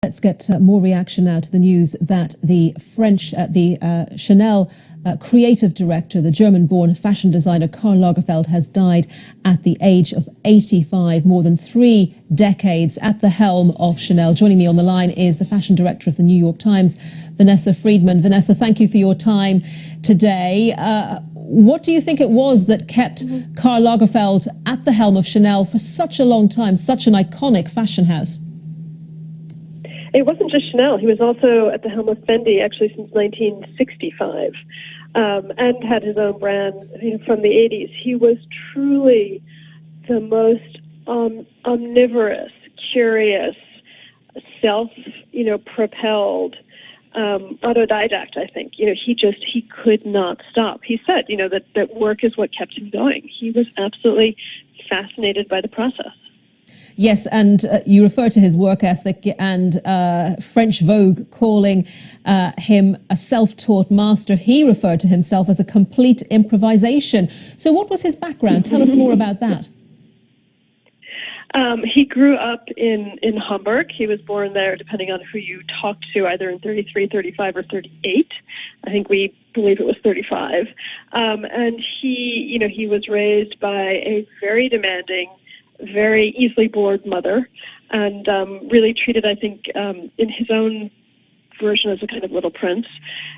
Let's get more reaction now to the news that the Chanel creative director, the German-born fashion designer Karl Lagerfeld, has died at the age of 85, more than 3 decades at the helm of Chanel. Joining me on the line is the fashion director of the New York Times, Vanessa Friedman. Vanessa, thank you for your time today. What do you think it was that kept Karl Lagerfeld at the helm of Chanel for such a long time, such an iconic fashion house? It wasn't just Chanel. He was also at the helm of Fendi, actually, since 1965, and had his own brand from the 80s. He was truly the most omnivorous, curious, propelled autodidact, I think. He could not stop. He said, that work is what kept him going. He was absolutely fascinated by the process. Yes, and you refer to his work ethic, and French Vogue calling him a self-taught master. He referred to himself as a complete improvisation. So what was his background? Tell us more about that. He grew up in Hamburg. He was born there, depending on who you talked to, either in 33, 35, or 38. I think we believe it was 35. And he was raised by a very demanding, very easily bored mother, and really treated, I think, in his own version as a kind of little prince.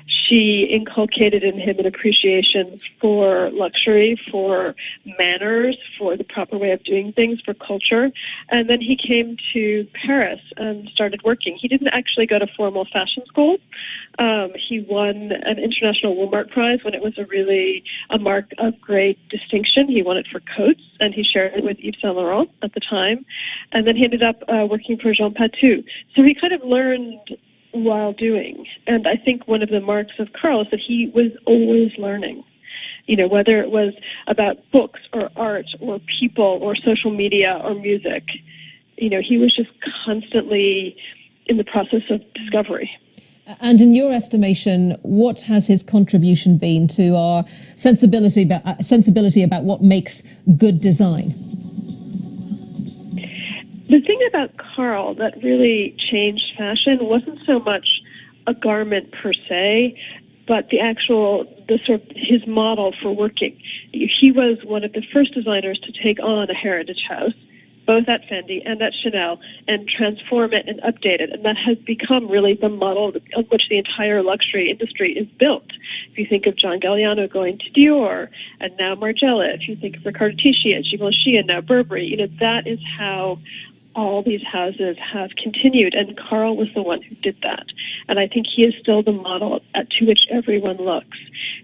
She inculcated in him an appreciation for luxury, for manners, for the proper way of doing things, for culture. And then he came to Paris and started working. He didn't actually go to formal fashion school. He won an International Woolmark Prize when it was a mark of great distinction. He won it for coats, and he shared it with Yves Saint Laurent at the time. And then he ended up working for Jean Patou. So he kind of learned while doing. And I think one of the marks of Karl is that he was always learning. Whether it was about books or art or people or social media or music, he was just constantly in the process of discovery. And in your estimation, what has his contribution been to our sensibility about what makes good design? The thing about Karl that really changed fashion wasn't so much a garment per se, but his model for working. He was one of the first designers to take on a heritage house, both at Fendi and at Chanel, and transform it and update it. And that has become really the model on which the entire luxury industry is built. If you think of John Galliano going to Dior, and now Margiela, if you think of Riccardo Tisci and Givenchy, and now Burberry, that is how all these houses have continued, and Karl was the one who did that. And I think he is still the model to which everyone looks.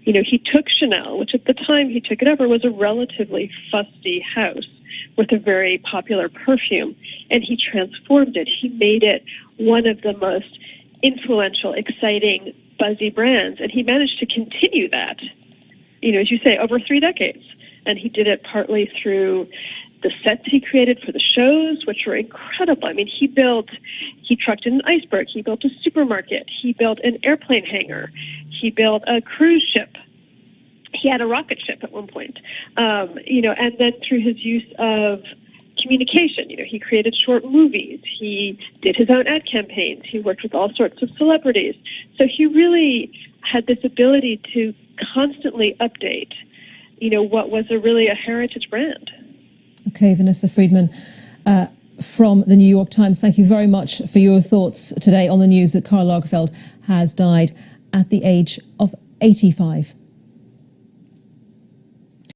He took Chanel, which at the time he took it over was a relatively fusty house with a very popular perfume, and he transformed it. He made it one of the most influential, exciting, buzzy brands, and he managed to continue that, as you say, over 3 decades. And he did it partly through the sets he created for the shows, which were incredible. I mean, he trucked in an iceberg, he built a supermarket, he built an airplane hangar, he built a cruise ship, he had a rocket ship at one point, and then through his use of communication, he created short movies, he did his own ad campaigns, he worked with all sorts of celebrities. So he really had this ability to constantly update, what was really a heritage brand. Okay, Vanessa Friedman from the New York Times, thank you very much for your thoughts today on the news that Karl Lagerfeld has died at the age of 85.